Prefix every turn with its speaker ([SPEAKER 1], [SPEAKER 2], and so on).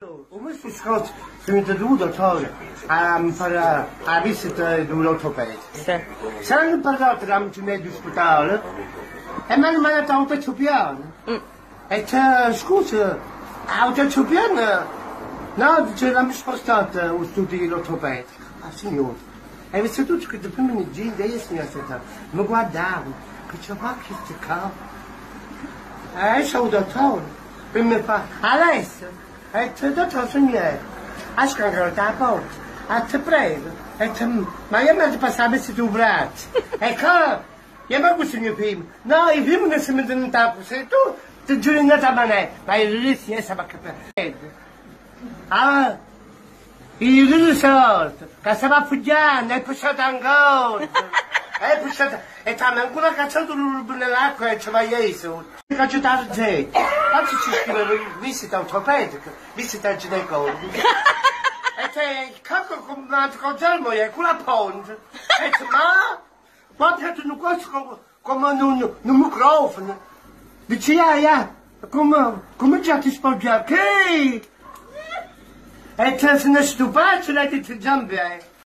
[SPEAKER 1] Come si scorso sono dovuto fare la visita di un ortopedico.
[SPEAKER 2] Sì.
[SPEAKER 1] Saranno parlato da un ospedale e mi hanno mandato a un pezzo piano. E scusa, a un pezzo piano? No, ci l'hanno spostato un studio di ortopedico. Ah, signore. E visto tutto che dopo mi gira, io signor mi guardavo, che c'è qualche capo. C'è un dottore, poi mi fa, adesso. E dottore signore, ha scangrato la porta, ti prego, ma io mi ho passato questi due bracci, e cosa? Io mi ho questo mio primo, no, il primo non si mi è andato, se tu ti giuri andata a me, ma io lì si è sapeva capire. Ah, io lì sorto, che stava fuggendo, è pushato ancora, è pushato, e ti hanno ancora cacciato nell'acqua e ci vai io su. Mi faccio dare te. Oggi ci scrive visita ortopedica, visita ginecologo. E te, cacco con germo è quella ponte. E te, ma te non questo come un microfono. Dici, come già ti spoggiare? Che? E te se ne stupato, l'hai detto già bene.